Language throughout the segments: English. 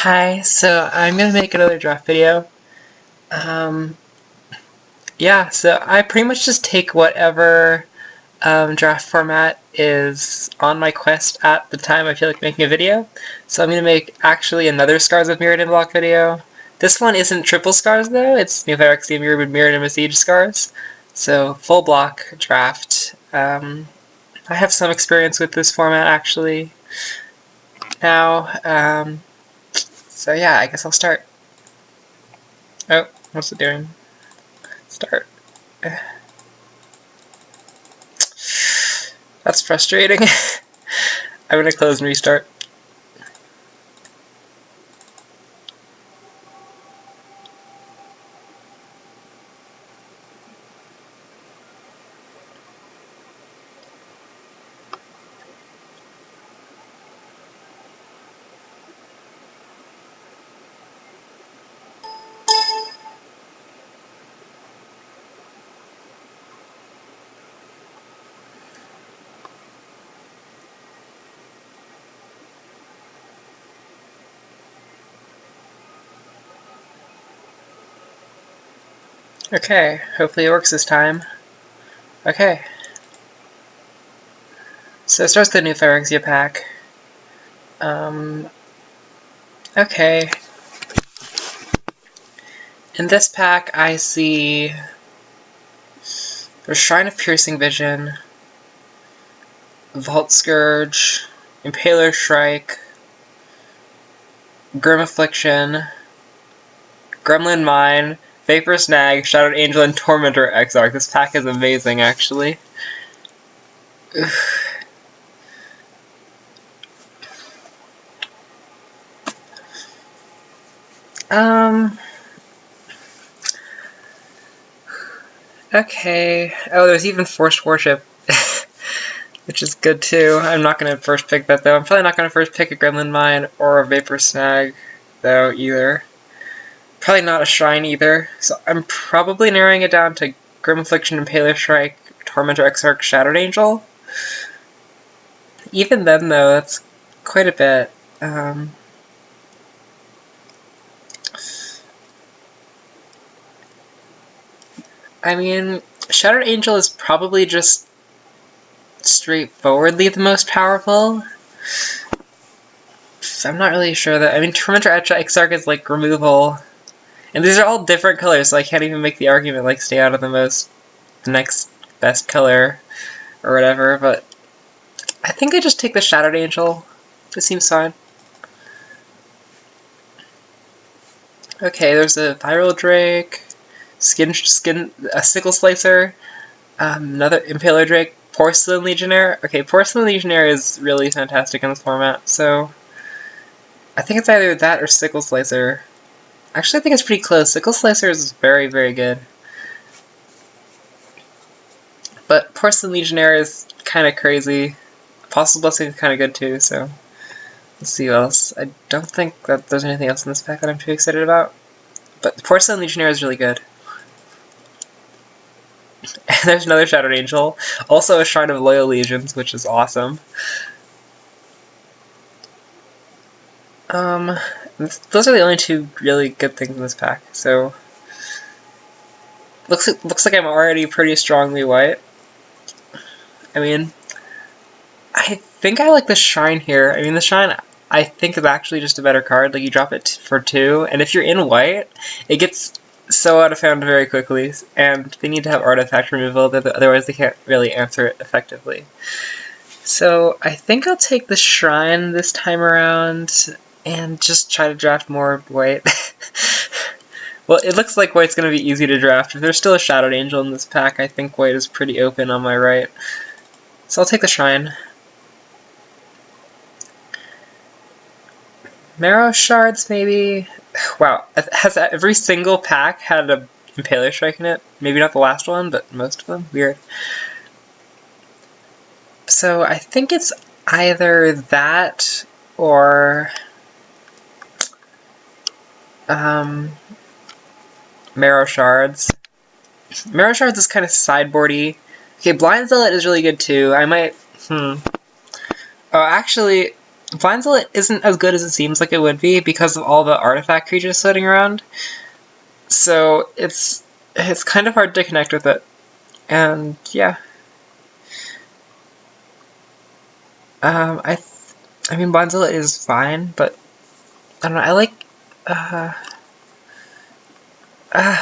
Hi, so I'm gonna make another draft video. Um, yeah, so I pretty much just take whatever draft format is on my quest at the time I feel like making a video. So I'm gonna make actually another Scars of Mirrodin block video. This one isn't triple scars though, it's new Phyrexia Mirrodin Besiege scars. So full block draft. I have some experience with this format actually now. So yeah, I guess I'll start. Oh, what's it doing? Start. That's frustrating. I'm gonna close and restart. Okay, hopefully it works this time. Okay. So it starts the new Phyrexia pack. Okay. In this pack I see there's Shrine of Piercing Vision, Vault Scourge, Impaler Shrike, Grim Affliction, Gremlin Mine, Vapor Snag, Shadowed Angel, and Tormentor Exarch. This pack is amazing, actually. Okay. Oh, there's even Forced Worship, which is good too. I'm not going to first pick that though. I'm probably not going to first pick a Gremlin Mine or a Vapor Snag though either. Probably not a Shrine either. So I'm probably narrowing it down to Grim Affliction, Impaler Shrike, Tormentor Exarch, Shadowed Angel. Even then though, that's quite a bit. I mean, Shattered Angel is probably just straightforwardly the most powerful. I'm not really sure that. I mean, Tormentor Exarch is like removal. And these are all different colors, so I can't even make the argument like stay out of the next best color or whatever, but I think I just take the Shattered Angel. It seems fine. Okay, there's a Viral Drake, a Sickle Slicer, another Impaler Drake, Porcelain Legionnaire. Okay, Porcelain Legionnaire is really fantastic in this format, so I think it's either that or Sickle Slicer. Actually, I think it's pretty close. Sickle Slicer is very, very good. But Porcelain Legionnaire is kind of crazy. Apostle Blessing is kind of good too, so let's see what else. I don't think that there's anything else in this pack that I'm too excited about. But Porcelain Legionnaire is really good. And there's another Shattered Angel. Also a Shrine of Loyal Legions, which is awesome. Those are the only two really good things in this pack, so looks like I'm already pretty strongly white. I mean, I think I like the Shrine here. I mean, the Shrine I think is actually just a better card. Like, you drop it for 2, and if you're in white, it gets so out of hand very quickly, and they need to have artifact removal, otherwise they can't really answer it effectively. So I think I'll take the Shrine this time around, and just try to draft more white. Well, it looks like white's going to be easy to draft. If there's still a Shadowed Angel in this pack, I think white is pretty open on my right. So I'll take the Shrine. Marrow Shards, maybe? Wow, has every single pack had a Impaler Strike in it? Maybe not the last one, but most of them? Weird. So I think it's either that or Marrow Shards. Marrow Shards is kind of sideboardy. Okay, Blind Zealot is really good too. I might... Oh, actually, Blind Zealot isn't as good as it seems like it would be because of all the artifact creatures floating around. So it's kind of hard to connect with it. And yeah. I mean, Blind Zealot is fine, but I don't know, I like...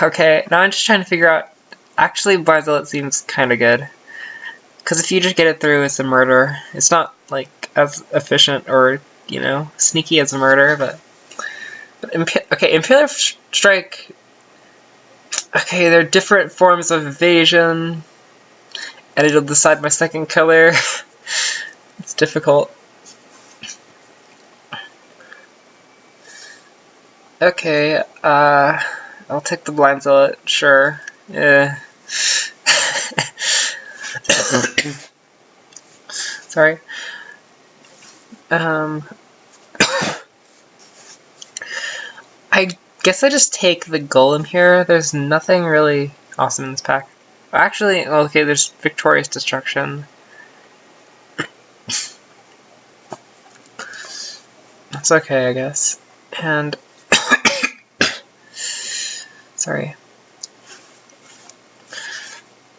okay, now I'm just trying to figure out... Actually, Blind Zealot seems kind of good. Because if you just get it through, it's a murder. It's not, like, as efficient or, you know, sneaky as a murder, but okay, Imperial Strike... Okay, there are different forms of evasion, and it'll decide my second color. It's difficult. Okay, I'll take the Blind Zealot, sure. Yeah. Sorry. I guess I just take the Golem here. There's nothing really awesome in this pack. Actually, okay, there's Victorious Destruction. That's okay, I guess. And... sorry.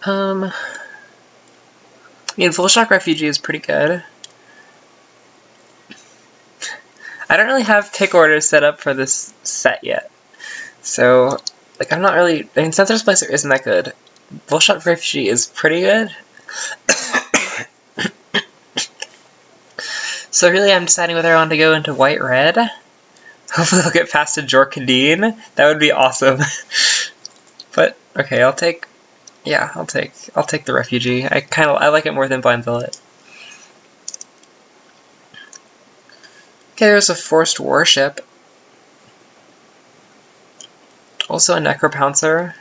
I mean, Full Shock Refugee is pretty good. I don't really have pick orders set up for this set yet. So, like, I'm not really... I mean, Censor Displacer isn't that good. Full Shock Refugee is pretty good. So really, I'm deciding whether I want to go into white-red. Hopefully I'll get past a Jorkadine. That would be awesome. But, okay, I'll take... Yeah, I'll take the Refugee. I like it more than Blind Zealot. Okay, there's a Forced Warship. Also a Necropouncer.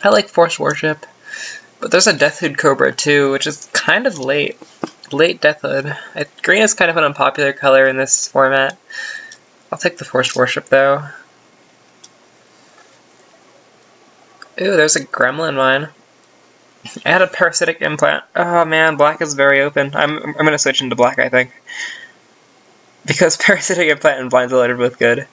I like Forced Warship. But there's a Deathhood Cobra too, which is kind of late. Late Deathhood. Green is kind of an unpopular color in this format. I'll take the Forced Warship though. Ooh, there's a Gremlin Mine. I had a Parasitic Implant. Oh man, black is very open. I'm gonna switch into black, I think. Because Parasitic Implant and Blind Zealot are both good. And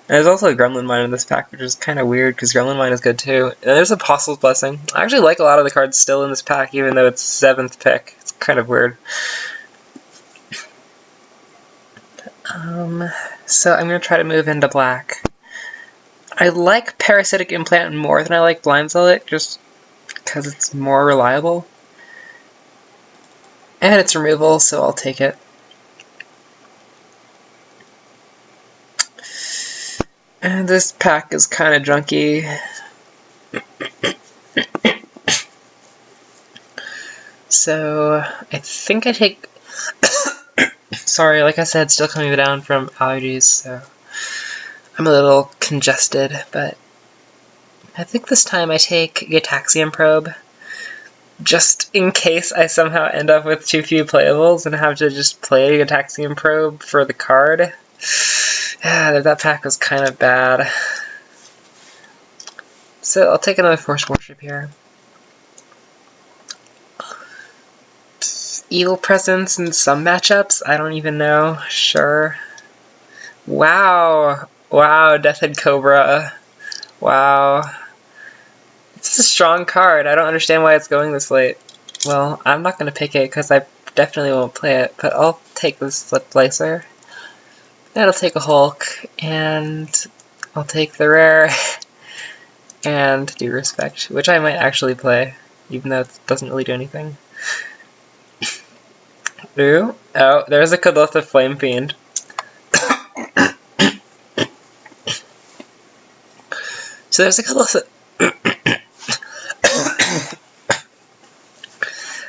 there's also a Gremlin Mine in this pack, which is kind of weird, because Gremlin Mine is good too. And there's Apostle's Blessing. I actually like a lot of the cards still in this pack, even though it's 7th pick. It's kind of weird. So I'm gonna try to move into black. I like Parasitic Implant more than I like Blind Zealot, just because it's more reliable. And it's removal, so I'll take it. And this pack is kind of junky. So, I think I take... Sorry, like I said, still coming down from allergies, so I'm a little congested, but I think this time I take Gitaxian Probe, just in case I somehow end up with too few playables and have to just play Gitaxian Probe for the card. Yeah, that pack was kind of bad. So I'll take another Forced Warship here. Evil Presence in some matchups? I don't even know. Sure. Wow. Wow, Deathhead Cobra. Wow. It's a strong card. I don't understand why it's going this late. Well, I'm not going to pick it because I definitely won't play it, but I'll take this Slip Placer. And I'll take a Hulk, and I'll take the rare, and do Respect, which I might actually play, even though it doesn't really do anything. Ooh. Oh, there's a Kadotha Flame Fiend. So there's a Kadotha...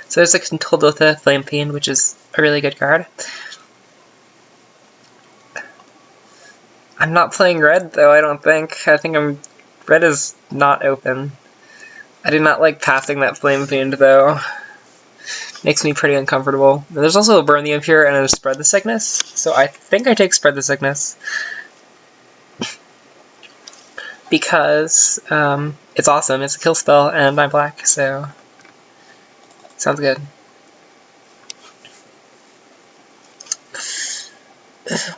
So there's a Kadotha Flame Fiend, which is a really good card. I'm not playing red, though, I don't think. I think red is not open. I do not like passing that Flame Fiend, though. Makes me pretty uncomfortable. There's also a Burn the Impure and a Spread the Sickness, so I think I take Spread the Sickness. Because it's awesome, it's a kill spell, and I'm black, so Sounds good.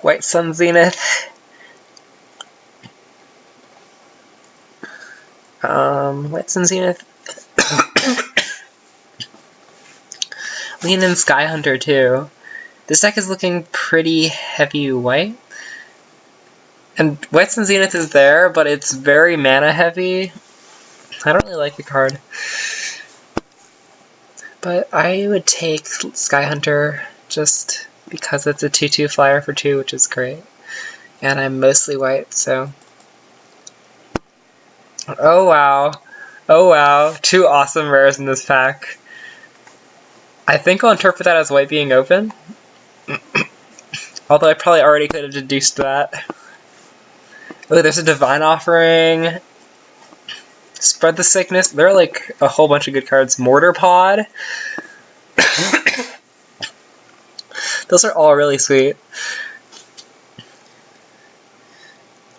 White Sun Zenith. White Sun Zenith. Lean in Sky Hunter too. This deck is looking pretty heavy white. And White Sun Zenith is there, but it's very mana heavy. I don't really like the card. But I would take Sky Hunter just because it's a 2/2 flyer for 2, which is great. And I'm mostly white, so... Oh wow. Oh wow. 2 awesome rares in this pack. I think I'll interpret that as white being open. Although I probably already could have deduced that. Oh, there's a Divine Offering. Spread the Sickness. There are like a whole bunch of good cards. Mortar Pod. Those are all really sweet.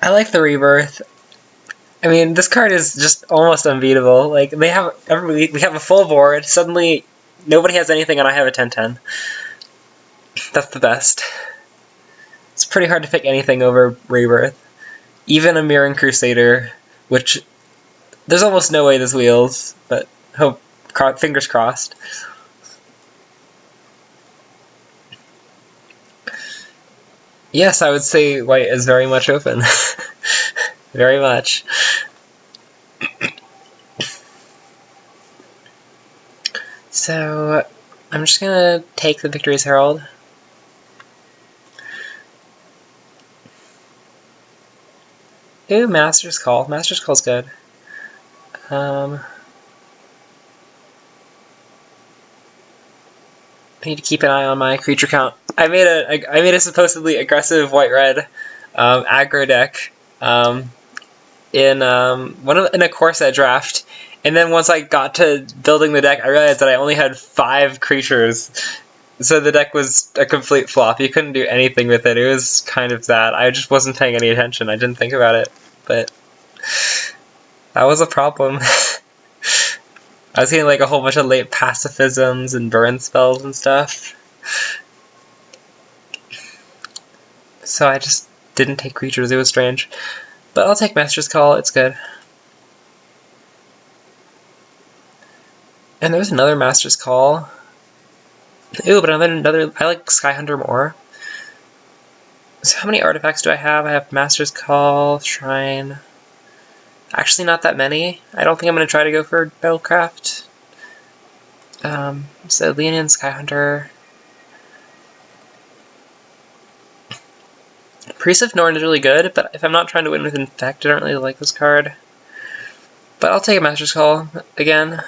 I like the Rebirth. I mean, this card is just almost unbeatable. Like we have a full board. Suddenly, nobody has anything, and I have a 10/10. That's the best. It's pretty hard to pick anything over Rebirth. Even a Mirran Crusader, which there's almost no way this wheels, but hope, fingers crossed. Yes, I would say white is very much open. Very much. So, I'm just gonna take the Victory's Herald. Ooh, Master's Call. Master's Call's good. I need to keep an eye on my creature count. I made a supposedly aggressive white-red aggro deck in a core set draft, and then once I got to building the deck, I realized that I only had 5 creatures, so the deck was a complete flop. You couldn't do anything with it. It was kind of sad. I just wasn't paying any attention. I didn't think about it, but that was a problem. I was getting like a whole bunch of late pacifisms and burn spells and stuff. So I just didn't take creatures. It was strange. But I'll take Master's Call. It's good. And there's another Master's Call. Ooh, but another. I like Sky Hunter more. So how many artifacts do I have? I have Master's Call, Shrine. Actually, not that many. I don't think I'm going to try to go for Battlecraft. So lean in Sky Hunter. Priest of Norn is really good, but if I'm not trying to win with Infect, I don't really like this card. But I'll take a Master's Call again.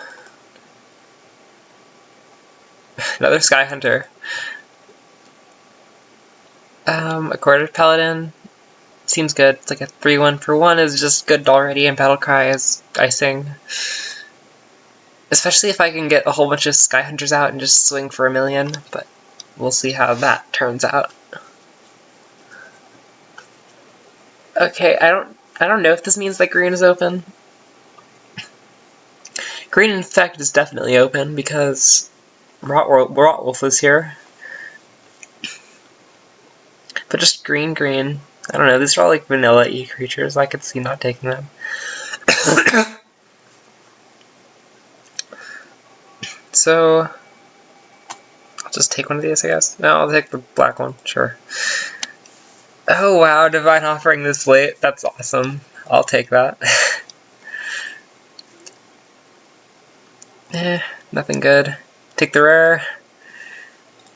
Another Sky Hunter. Accorded Paladin. Seems good. It's like a 3/1 for 1 is just good already, and Battlecry is icing. Especially if I can get a whole bunch of Sky Hunters out and just swing for 1,000,000, but we'll see how that turns out. Okay, I don't know if this means that green is open. Green Infect is definitely open because Rotwolf is here. But just green. I don't know, these are all like vanilla-y creatures. I could see not taking them. So, I'll just take one of these, I guess. No, I'll take the black one, sure. Oh wow, Divine Offering this late. That's awesome. I'll take that. Nothing good. Take the rare.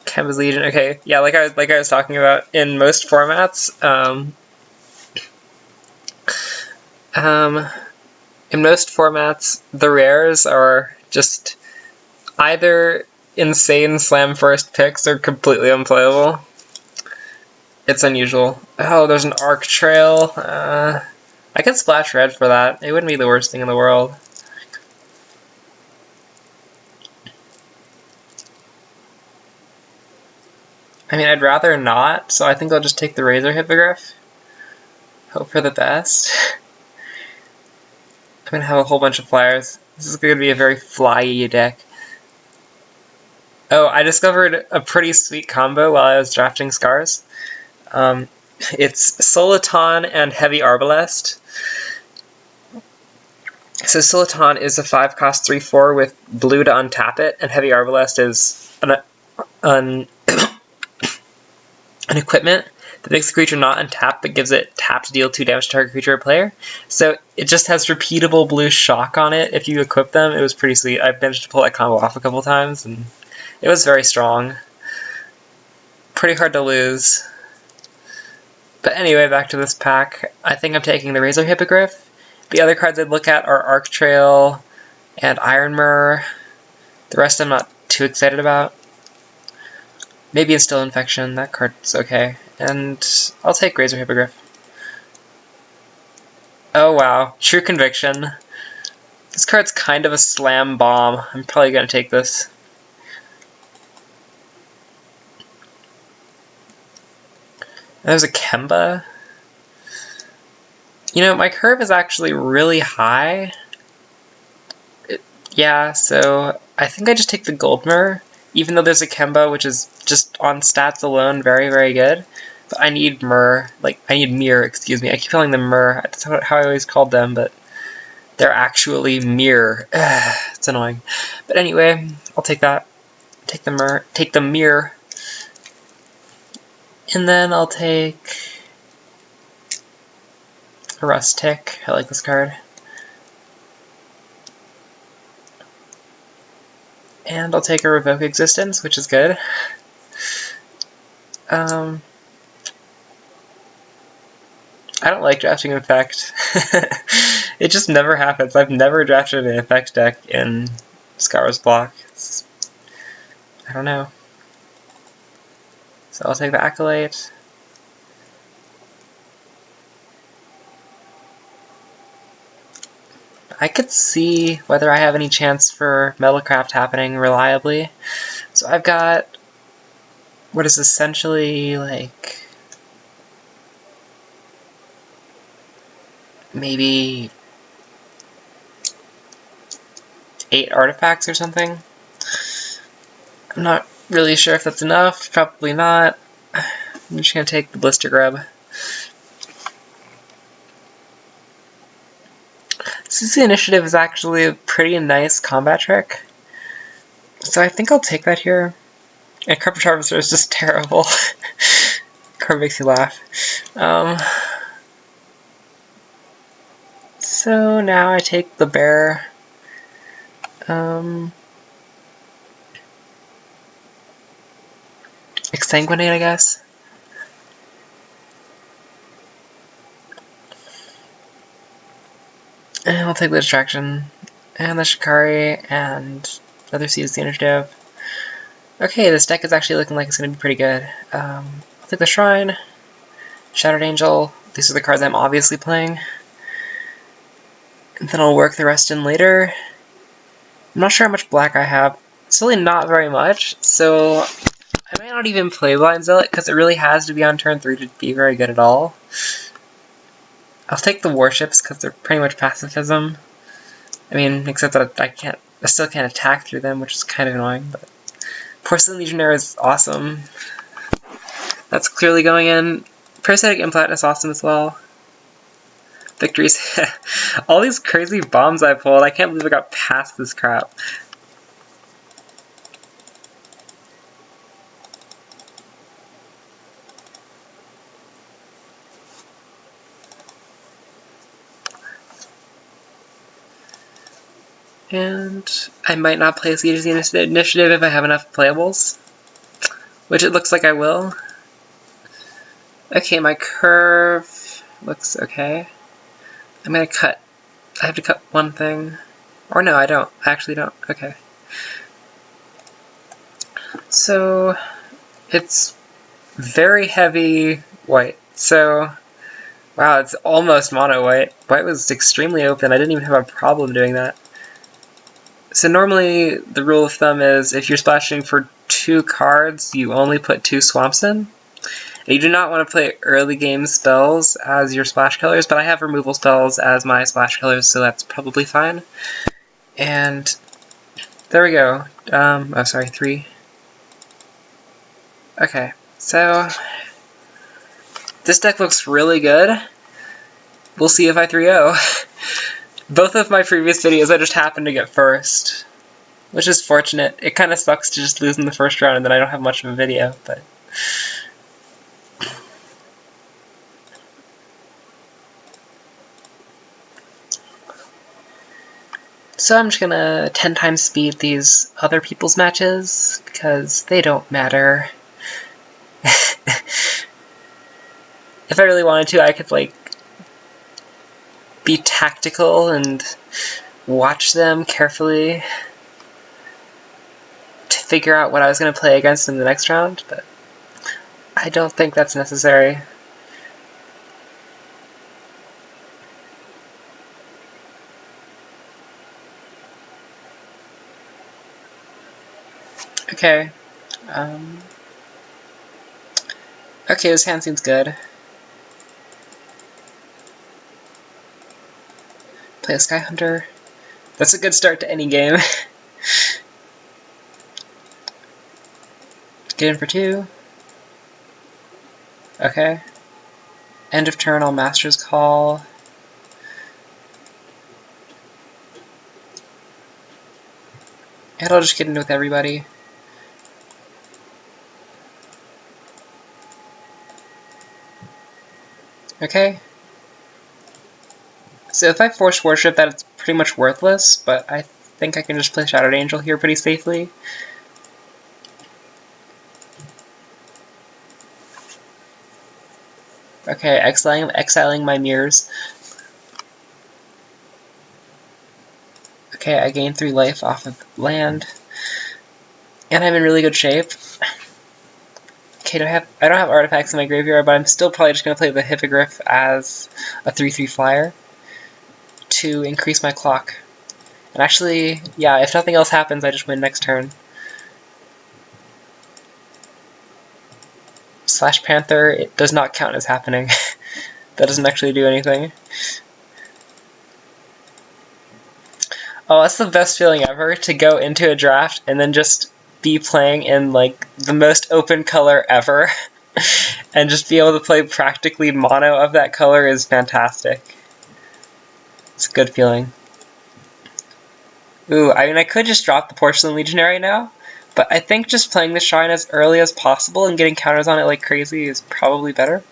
Kemba's Legion. Okay, yeah, like I was talking about, in most formats, the rares are just either insane slam first picks or completely unplayable. It's unusual. Oh, there's an Arc Trail. I could splash red for that. It wouldn't be the worst thing in the world. I mean, I'd rather not, so I think I'll just take the Razor Hippogriff. Hope for the best. I'm gonna have a whole bunch of flyers. This is gonna be a very fly-y deck. Oh, I discovered a pretty sweet combo while I was drafting Scars. It's Soliton and Heavy Arbalest. So Soliton is a 5-cost 3/4 with blue to untap it, and Heavy Arbalest is an equipment that makes the creature not untap but gives it tap to deal 2 damage to target creature or player. So it just has repeatable blue shock on it if you equip them. It was pretty sweet. I managed to pull that combo off a couple times, and it was very strong. Pretty hard to lose. But anyway, back to this pack. I think I'm taking the Razor Hippogriff. The other cards I'd look at are Arc Trail and Iron Myrrh. The rest I'm not too excited about. Maybe Instill Infection, that card's okay. And I'll take Razor Hippogriff. Oh wow, True Conviction. This card's kind of a slam bomb. I'm probably going to take this. There's a Kemba. You know, my curve is actually really high. Yeah, so I think I just take the Goldmer, even though there's a Kemba, which is just on stats alone very, very good. But I need Myrrh, I need Mirror, excuse me. I keep calling them Myrrh. That's how I always called them, but they're actually Mirror. It's annoying. But anyway, I'll take that. Take the Mirror. And then I'll take a Rustic. I like this card. And I'll take a Revoke Existence, which is good. I don't like drafting an effect. It just never happens. I've never drafted an effect deck in Scars block. I don't know. So I'll take the Acolyte. I could see whether I have any chance for Metalcraft happening reliably. So I've got what is essentially like maybe 8 artifacts or something. I'm not really sure if that's enough. Probably not. I'm just gonna take the Blister Grub. CC Initiative is actually a pretty nice combat trick, so I think I'll take that here. And Carpet Harvester is just terrible. Card makes you laugh. So now I take the Bear. Exsanguinate, I guess. And I'll take the Distraction, and the Shikari, and another CC Initiative. Okay, this deck is actually looking like it's going to be pretty good. I'll take the Shrine, Shattered Angel. These are the cards I'm obviously playing. And then I'll work the rest in later. I'm not sure how much black I have. It's really not very much, so I might not even play Blind Zealot, because it really has to be on turn 3 to be very good at all. I'll take the Warships, because they're pretty much pacifism. I mean, except that I still can't attack through them, which is kind of annoying, but Porcelain Legionnaire is awesome. That's clearly going in. Parasitic Implant is awesome as well. Victories. All these crazy bombs I pulled, I can't believe I got past this crap. And I might not play Siege Initiative if I have enough playables, which it looks like I will. Okay, my curve looks okay. I'm gonna cut. I have to cut one thing. Or no, I don't. I actually don't. Okay. So it's very heavy white. So wow, it's almost mono white. White was extremely open. I didn't even have a problem doing that. So normally the rule of thumb is if you're splashing for 2 cards, you only put 2 swamps in. And you do not want to play early game spells as your splash colors, but I have removal spells as my splash colors, so that's probably fine. And there we go. Oh, sorry, 3. Okay, so this deck looks really good. We'll see if I 3-0. Both of my previous videos I just happened to get first, which is fortunate. It kind of sucks to just lose in the first round and then I don't have much of a video, but... So I'm just gonna 10 times speed these other people's matches, because they don't matter. If I really wanted to, I could, like, be tactical and watch them carefully to figure out what I was going to play against in the next round, but I don't think that's necessary. Okay. Okay, this hand seems good. Play a Sky Hunter. That's a good start to any game. Get in for 2. Okay. End of turn, I'll Master's Call. And I'll just get in with everybody. Okay. So if I force worship that, it's pretty much worthless, but I think I can just play Shadowed Angel here pretty safely. Okay, exiling my mirrors. Okay, I gain 3 life off of land. And I'm in really good shape. Okay, I don't have artifacts in my graveyard, but I'm still probably just going to play the Hippogriff as a 3/3 flyer to increase my clock. And actually, yeah, if nothing else happens, I just win next turn. Slash Panther, it does not count as happening. That doesn't actually do anything. Oh, that's the best feeling ever, to go into a draft and then just be playing in, like, the most open color ever. And just be able to play practically mono of that color is fantastic. It's a good feeling. Ooh, I mean, I could just drop the Porcelain Legionary now, but I think just playing the Shrine as early as possible and getting counters on it like crazy is probably better.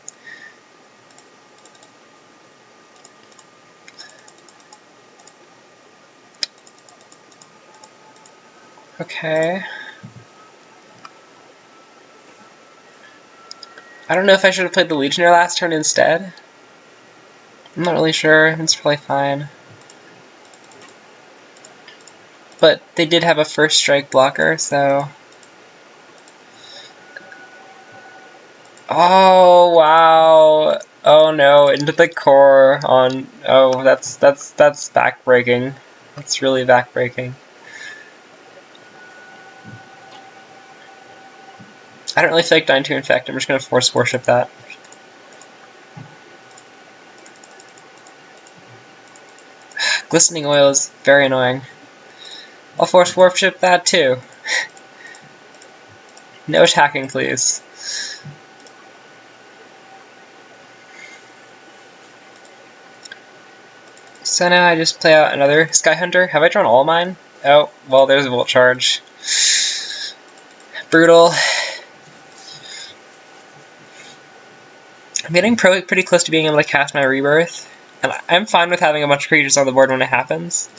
Okay. I don't know if I should have played the Legionnaire last turn instead. I'm not really sure. It's probably fine. But they did have a first strike blocker, so... Oh, wow! Oh no, into the core on... Oh, that's backbreaking. That's really backbreaking. I don't really feel like dying to Infect. I'm just going to force worship that. Glistening Oil is very annoying. I'll force worship that too. No attacking, please. So now I just play out another Sky Hunter. Have I drawn all mine? Oh, well, there's a Volt Charge. Brutal. I'm getting pretty close to being able to cast my Rebirth, and I'm fine with having a bunch of creatures on the board when it happens.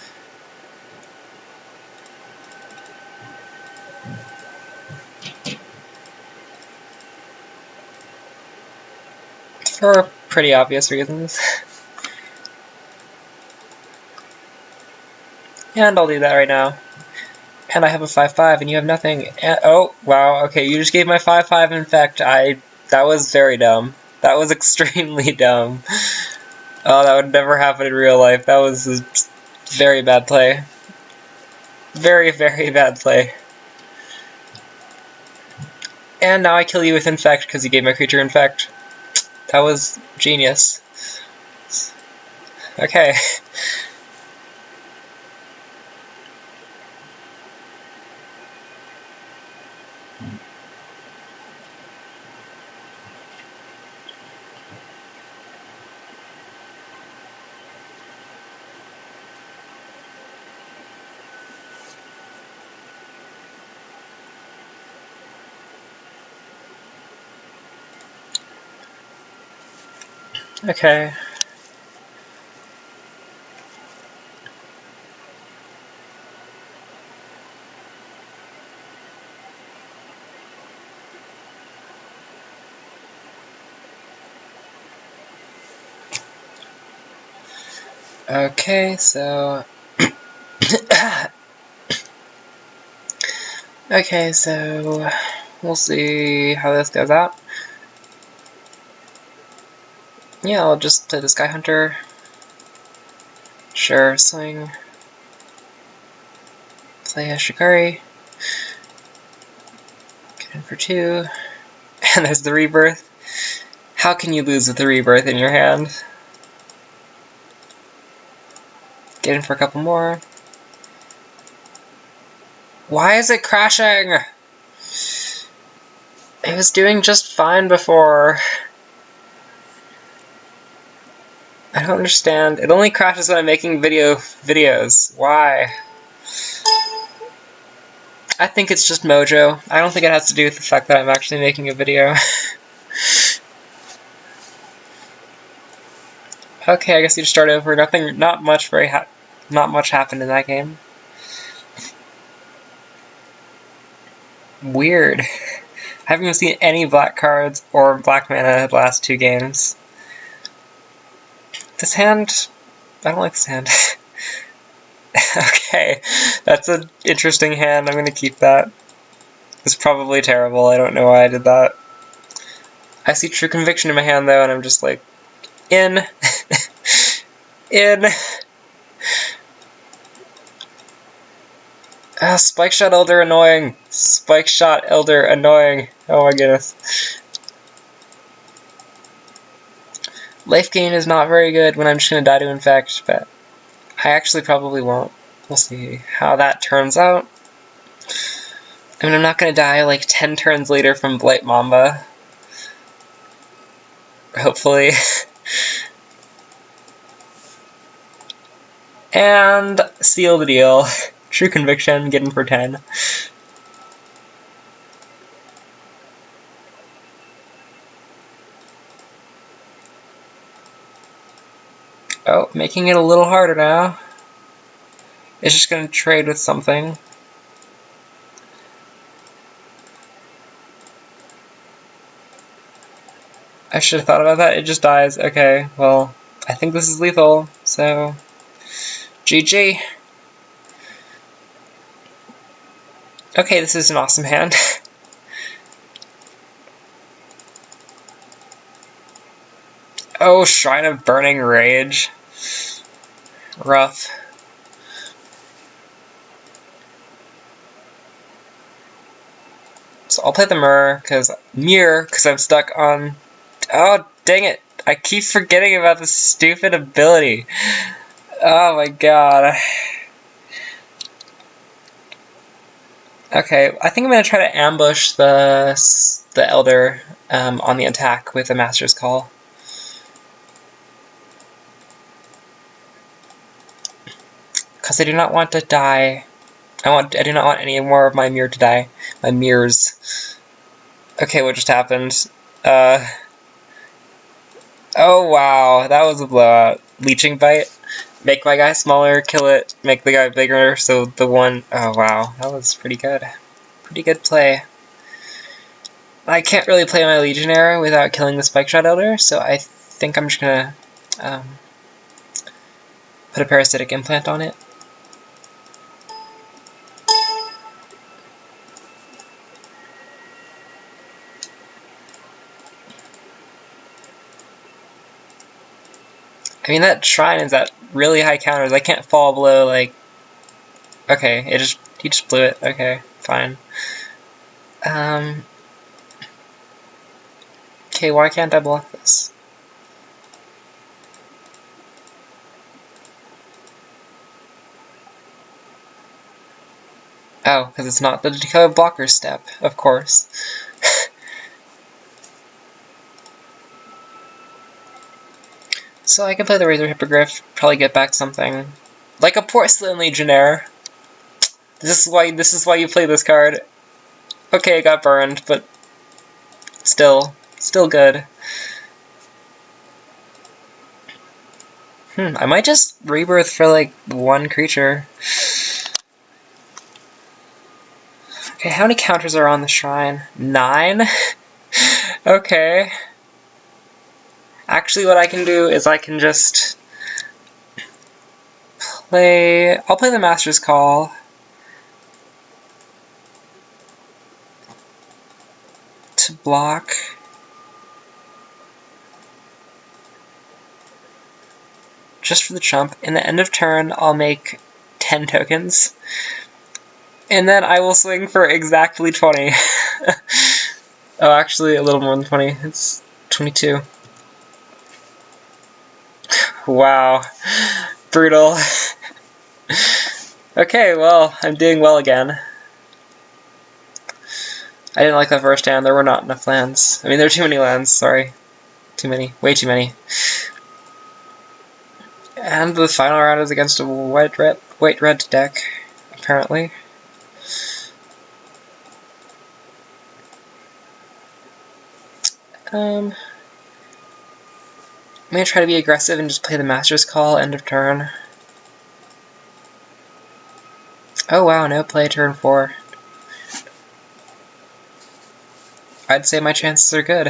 For pretty obvious reasons. And I'll do that right now. And I have a 5/5 and you have nothing. And, oh, wow, okay, you just gave my 5/5 Infect. That was very dumb. That was extremely dumb. Oh, that would never happen in real life. That was a very bad play. Very, very bad play. And now I kill you with Infect because you gave my creature Infect. That was genius. Okay. Okay. Okay, so okay, so we'll see how this goes out. Yeah, I'll just play the Sky Hunter. Sure, swing. Play a Shikari. Get in for 2. And there's the Rebirth. How can you lose with the Rebirth in your hand? Get in for a couple more. Why is it crashing? It was doing just fine before. I don't understand. It only crashes when I'm making videos. Why? I think it's just mojo. I don't think it has to do with the fact that I'm actually making a video. Okay, I guess you just start over. Not much happened in that game. Weird. I haven't even seen any black cards or black mana the last 2 games. This hand, I don't like this hand. Okay, that's an interesting hand. I'm gonna keep that. It's probably terrible. I don't know why I did that. I see True Conviction in my hand though, and I'm just like, in. In. Spike Shot Elder annoying. Spike Shot Elder annoying. Oh my goodness. Life gain is not very good when I'm just going to die to infect, but I actually probably won't. We'll see how that turns out. I mean, I'm not going to die like 10 turns later from Blight Mamba. Hopefully. And seal the deal. True Conviction, get in for 10. Oh, making it a little harder now. It's just going to trade with something. I should have thought about that. It just dies. Okay, well, I think this is lethal, so GG. Okay, this is an awesome hand. Oh, Shrine of Burning Rage. Rough. So I'll play the Mirror, because I'm stuck on... Oh, dang it. I keep forgetting about this stupid ability. Oh my god. Okay, I think I'm going to try to ambush the Elder on the attack with a Master's Call. Because I do not want to die. I do not want any more of my mirror to die. My mirrors. Okay, what just happened? Oh wow, that was a blowout. Leeching Bite. Make my guy smaller, kill it, make the guy bigger, so the one... Oh wow, that was pretty good. Pretty good play. I can't really play my Legionnaire without killing the Spike Shot Elder, so I think I'm just gonna put a Parasitic Implant on it. I mean, that Shrine is at really high counters. I can't fall below, like... Okay, he just blew it. Okay, fine. Okay, why can't I block this? Oh, because it's not the decode blocker step, of course. So I can play the Razor Hippogriff, probably get back something. Like a Porcelain Legionnaire. This is why you play this card. Okay, it got burned, but still good. I might just rebirth for like one creature. Okay, how many counters are on the shrine? 9? Okay. Actually, what I can do is I can just play... I'll play the Master's Call. To block. Just for the chump. In the end of turn, I'll make 10 tokens. And then I will swing for exactly 20. Oh, actually, a little more than 20. It's 22. Wow. Brutal. Okay, well, I'm doing well again. I didn't like that first hand. There were not enough lands. I mean, there were too many lands, sorry. Too many. Way too many. And the final round is against a white-red deck, apparently. I'm gonna try to be aggressive and just play the Master's Call, end of turn. Oh wow, no play turn 4. I'd say my chances are good.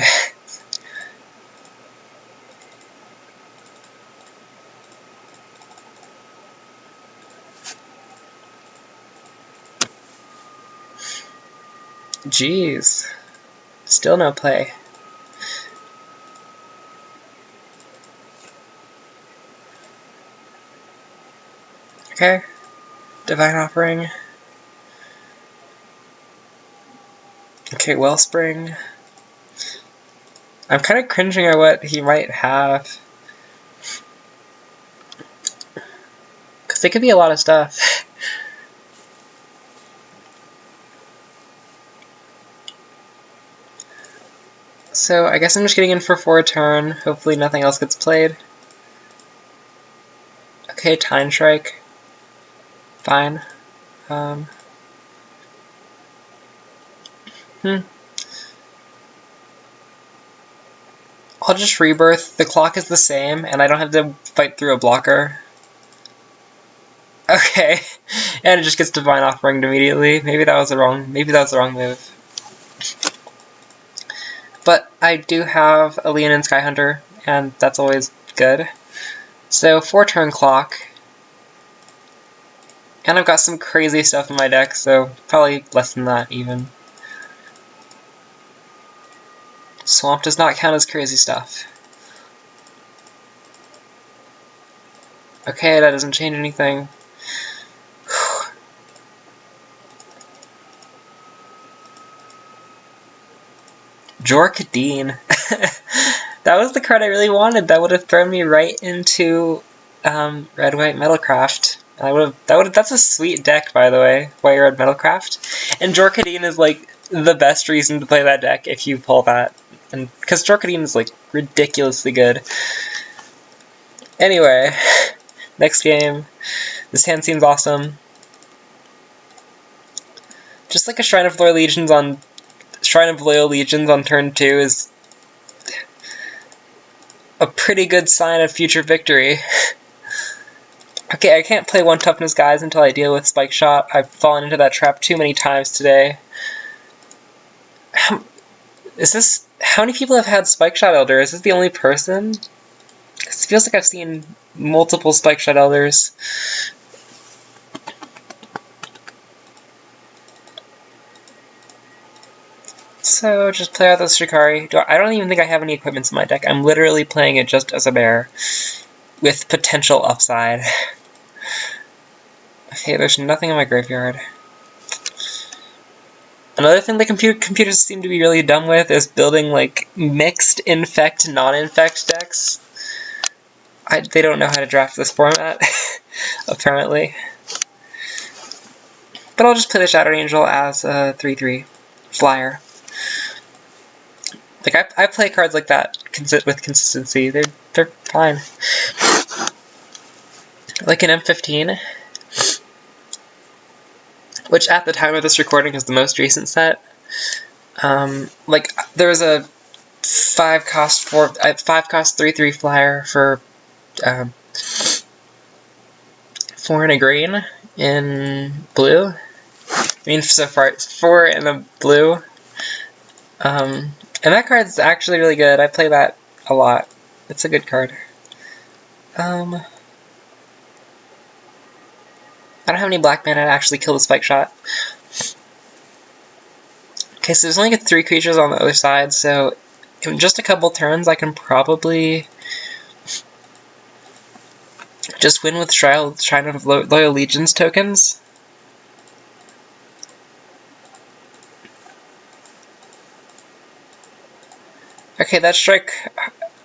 Jeez. Still no play. Okay. Divine Offering. Okay, Wellspring. I'm kind of cringing at what he might have. Because it could be a lot of stuff. So I guess I'm just getting in for a turn. Hopefully nothing else gets played. Okay, Time Strike. Fine. I'll just rebirth. The clock is the same, and I don't have to fight through a blocker. Okay, and it just gets Divine Offering immediately. Maybe that was the wrong move. But I do have a Leonin Skyhunter, and that's always good. So 4-turn clock. And I've got some crazy stuff in my deck, so probably less than that even. Swamp does not count as crazy stuff. Okay, that doesn't change anything. Jorkadine. That was the card I really wanted. That would have thrown me right into Red-White Metalcraft. That's a sweet deck, by the way, White-Red Metalcraft. And Jorkadine is like the best reason to play that deck if you pull that. And because Jorkadine is like ridiculously good. Anyway, next game. This hand seems awesome. Just like a Shrine of Loyal Legions on turn 2 is a pretty good sign of future victory. Okay, I can't play 1 toughness guys until I deal with Spike Shot. I've fallen into that trap too many times today. How many people have had Spike Shot Elder? Is this the only person? It feels like I've seen multiple Spike Shot Elders. So, just play out this Shikari. I don't even think I have any equipments in my deck. I'm literally playing it just as a bear, with potential upside. Okay, there's nothing in my graveyard. Another thing the computers seem to be really dumb with is building, like, mixed infect, non-infect decks. They don't know how to draft this format, apparently. But I'll just play the Shadow Angel as a 3/3 flyer. Like, I play cards like that with consistency. They're fine. Like an M15, which at the time of this recording is the most recent set. Like, there was a 5-cost 3/3 flyer for 4 and a green in blue. I mean, so far it's 4 in the blue. And that card's actually really good. I play that a lot. It's a good card. I don't have any black mana to actually kill the spike shot. Okay, so there's only 3 creatures on the other side, so in just a couple turns I can probably just win with Shrine of Loyal Legions tokens. Okay, that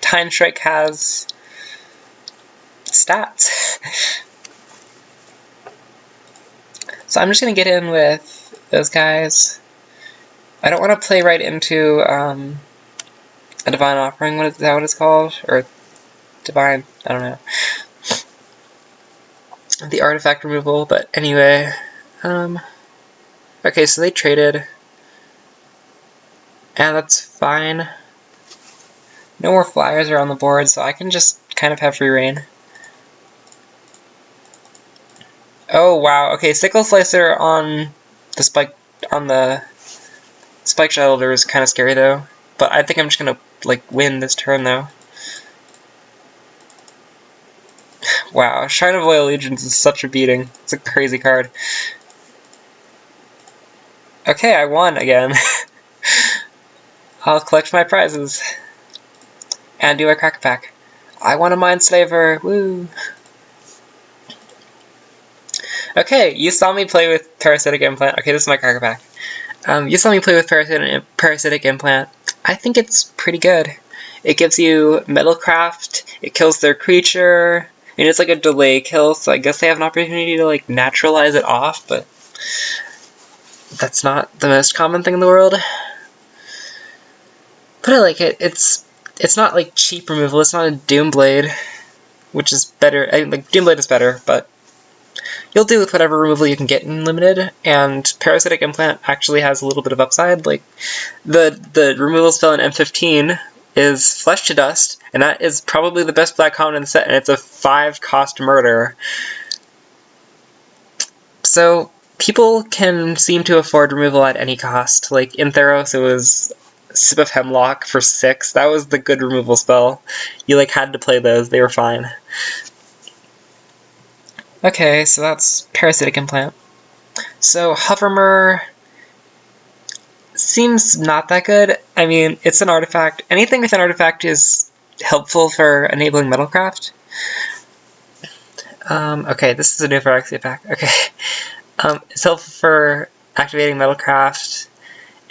Time Strike has stats. So I'm just going to get in with those guys. I don't want to play right into a Divine Offering. Is that what it's called? Or Divine? I don't know. The artifact removal, but anyway. Okay, so they traded. And that's fine. No more flyers are on the board, so I can just kind of have free reign. Oh wow, okay, Sickle Slicer on the Spike Shelter is kind of scary though. But I think I'm just gonna win this turn though. Wow, Shrine of Loyal Legions is such a beating. It's a crazy card. Okay, I won again. I'll collect my prizes. And do a crack pack. I want a Mindslaver! Woo! Okay, you saw me play with Parasitic Implant. Okay, this is my cracker pack. You saw me play with Parasitic Implant. I think it's pretty good. It gives you Metalcraft, it kills their creature, and it's like a delay kill, so I guess they have an opportunity to naturalize it off, but that's not the most common thing in the world. But I like it. It's not cheap removal. It's not a Doomblade, which is better. Doomblade is better, but you'll do with whatever removal you can get in Limited. And Parasitic Implant actually has a little bit of upside. The removal spell in M15 is Flesh to Dust, and that is probably the best black common in the set, and it's a 5-cost murder. So people can seem to afford removal at any cost. In Theros, it was Sip of Hemlock for 6. That was the good removal spell. You had to play those. They were fine. Okay, so that's Parasitic Implant. So Hovermur seems not that good. I mean, it's an artifact. Anything with an artifact is helpful for enabling Metalcraft. Okay, this is a new Phyrexia pack. Okay. It's helpful for activating Metalcraft.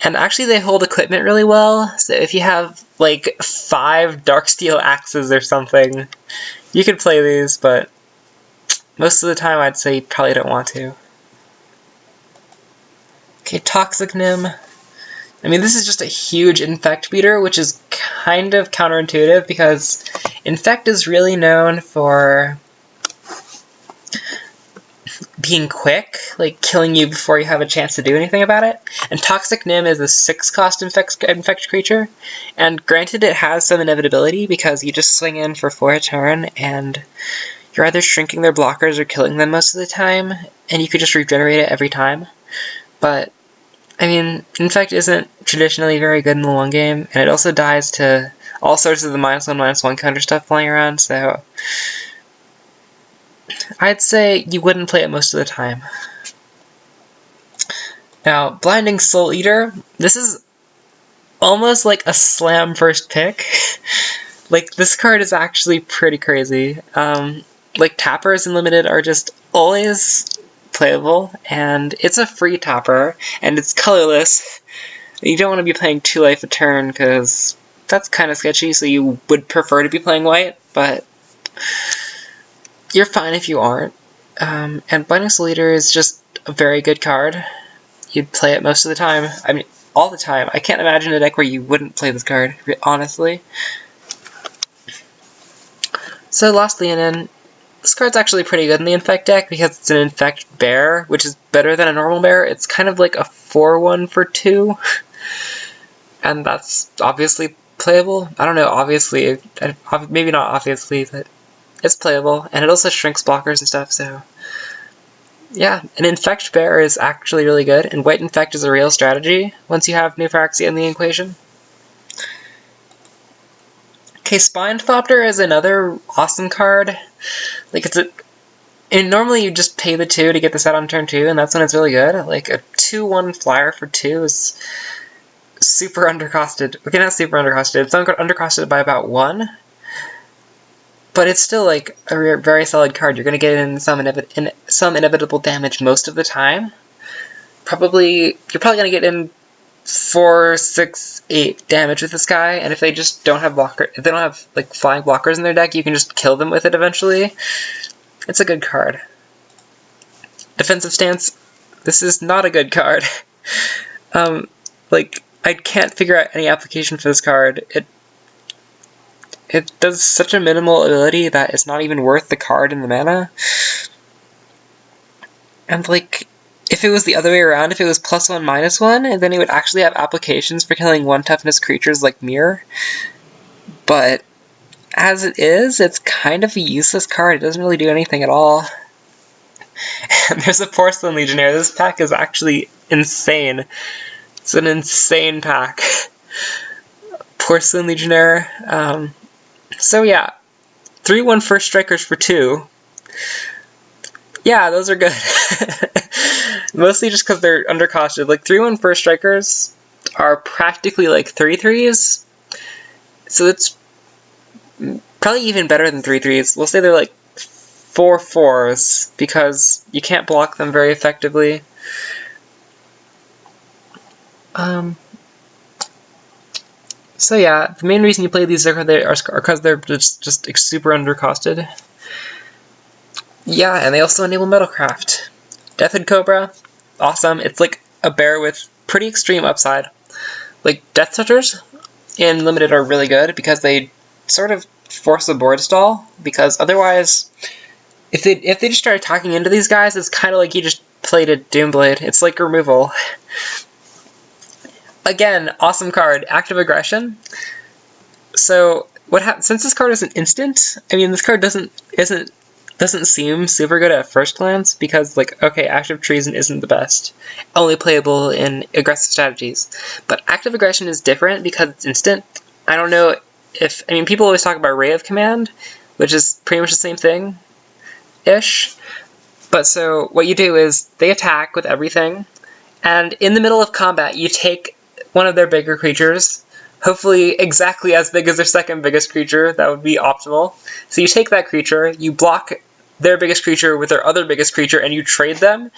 And actually they hold equipment really well, so if you have 5 Darksteel axes or something, you could play these, but most of the time I'd say you probably don't want to. Okay, Toxic Nim. I mean, this is just a huge Infect beater, which is kind of counterintuitive because Infect is really known for being quick, killing you before you have a chance to do anything about it. And Toxic Nim is a 6-cost infect creature, and granted it has some inevitability because you just swing in for 4 a turn, and you're either shrinking their blockers or killing them most of the time, and you could just regenerate it every time. But, I mean, Infect isn't traditionally very good in the long game, and it also dies to all sorts of the -1/-1 counter stuff flying around, so I'd say you wouldn't play it most of the time. Now, Blinding Soul Eater, this is almost like a slam first pick. This card is actually pretty crazy. Tappers in Limited are just always playable, and it's a free tapper, and it's colorless. You don't want to be playing 2 life a turn, because that's kind of sketchy, so you would prefer to be playing white, but you're fine if you aren't. And Blinding Soul Eater is just a very good card. You'd play it most of the time. I mean, all the time. I can't imagine a deck where you wouldn't play this card, honestly. So, Lost Leonin. This card's actually pretty good in the Infect deck because it's an Infect Bear, which is better than a normal bear. It's kind of like a 4/1 for 2. And that's obviously playable. I don't know, obviously. Maybe not obviously, but it's playable. And it also shrinks blockers and stuff, so Yeah, an Infect Bear is actually really good, and White Infect is a real strategy once you have new Phyrexia in the equation. Okay, Spinethopter is another awesome card. Like, and normally you just pay the 2 to get this out on turn 2, and that's when it's really good. Like, a 2/1 flyer for 2 is super undercosted. Okay, not super undercosted. It's undercosted by about 1. But it's still, like, a very solid card. You're going to get in some inevitable damage most of the time. You're probably going to get in 4, 6, 8 damage with this guy, and if they just don't have if they don't have, like, flying blockers in their deck, you can just kill them with it eventually. It's a good card. Defensive stance. This is not a good card. Like, I can't figure out any application for this card. It does such a minimal ability that it's not even worth the card and the mana. And, like, if it was the other way around, if it was +1, -1, then it would actually have applications for killing 1 toughness creatures like Mirror. But as it is, it's kind of a useless card. It doesn't really do anything at all. And there's a Porcelain Legionnaire. This pack is actually insane. It's an insane pack. Porcelain Legionnaire. So yeah, 3/1 First Strikers for 2. Yeah, those are good. Mostly just because they're undercosted. Like, 3/1 First Strikers are practically like 3/3s. So it's probably even better than 3/3s. We'll say they're like 4/4s because you can't block them very effectively. So yeah, the main reason you play these are because they're just super undercosted. Yeah, and they also enable Metalcraft. Deathhead Cobra, awesome. It's like a bear with pretty extreme upside. Like, Death Touchers in Limited are really good because they sort of force a board stall, because otherwise, if they just start attacking into these guys, it's kind of like you just played a Doomblade. It's like removal. Again, awesome card, Active Aggression. So what happens since this card is an instant? I mean, this card doesn't seem super good at first glance because, like, okay, Active Treason isn't the best, only playable in aggressive strategies. But Active Aggression is different because it's instant. I don't know if, I mean, people always talk about Ray of Command, which is pretty much the same thing-ish. But so what you do is they attack with everything, and in the middle of combat, you take one of their bigger creatures, hopefully exactly as big as their second biggest creature. That would be optimal. So you take that creature, you block their biggest creature with their other biggest creature, and you trade them.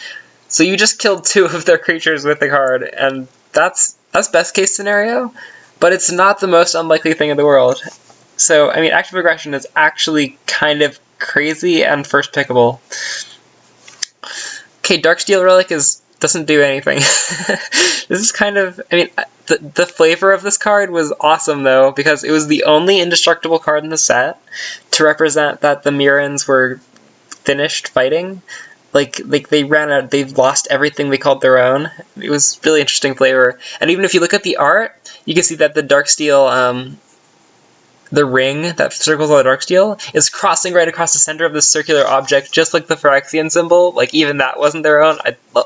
So you just killed 2 of their creatures with the card, and that's best case scenario, but it's not the most unlikely thing in the world. So, I mean, Active Aggression is actually kind of crazy and first pickable. Okay, Darksteel Relic doesn't do anything. This is kind of, I mean, the flavor of this card was awesome, though, because it was the only indestructible card in the set to represent that the Mirrans were finished fighting. Like they ran out, they've lost everything they called their own. It was really interesting flavor. And even if you look at the art, you can see that the Darksteel, the ring that circles all the Darksteel is crossing right across the center of this circular object, just like the Phyrexian symbol. Like, even that wasn't their own.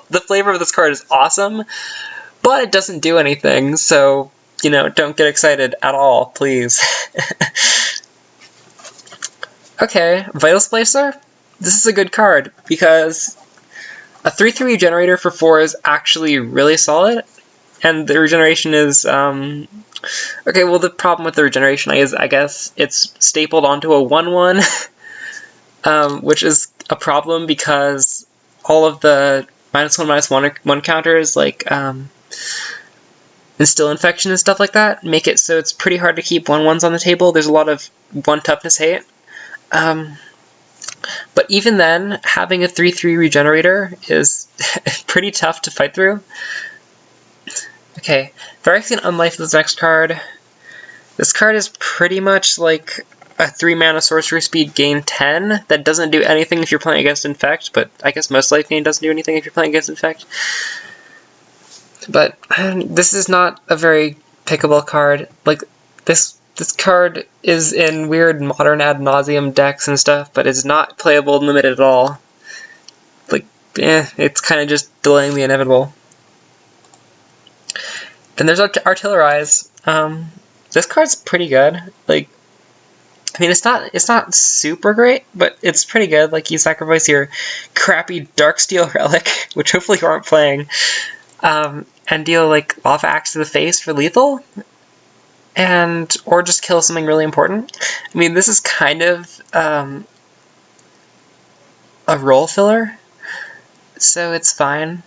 The flavor of this card is awesome, but it doesn't do anything, so, you know, don't get excited at all, please. Okay, Vital Splicer. This is a good card, because a 3/3 regenerator for 4 is actually really solid, and the regeneration is, okay, well, the problem with the regeneration is, I guess, it's stapled onto a 1/1, which is a problem because all of the -1/-1 counters, like, Instill Infection and stuff like that, make it so it's pretty hard to keep 1/1s on the table. There's a lot of 1 toughness hate. But even then, having a 3/3 regenerator is pretty tough to fight through. Okay, Phyrexian Unlife is this next card. This card is pretty much like a 3-mana sorcery speed gain 10 that doesn't do anything if you're playing against Infect, but I guess most life gain doesn't do anything if you're playing against Infect. But this is not a very pickable card. Like, this card is in weird modern ad nauseum decks and stuff, but it's not playable in Limited at all. Like, it's kind of just delaying the inevitable. Then there's Artillerize. This card's pretty good. Like, I mean, it's not super great, but it's pretty good. Like, you sacrifice your crappy Darksteel Relic, which hopefully you aren't playing, and deal like Lava Axe to the face for lethal, or just kill something really important. I mean, this is kind of a role filler, so it's fine.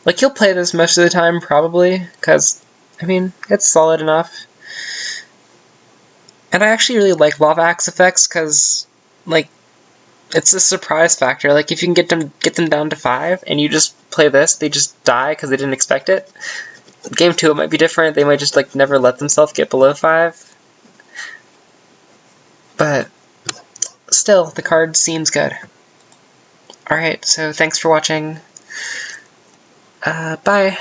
Like, you'll play this most of the time, probably, because, I mean, it's solid enough. And I actually really like Lava Axe effects, because, like, it's a surprise factor. Like, if you can get them down to 5, and you just play this, they just die because they didn't expect it. Game 2, it might be different. They might just, like, never let themselves get below 5. But still, the card seems good. Alright, so thanks for watching. Bye.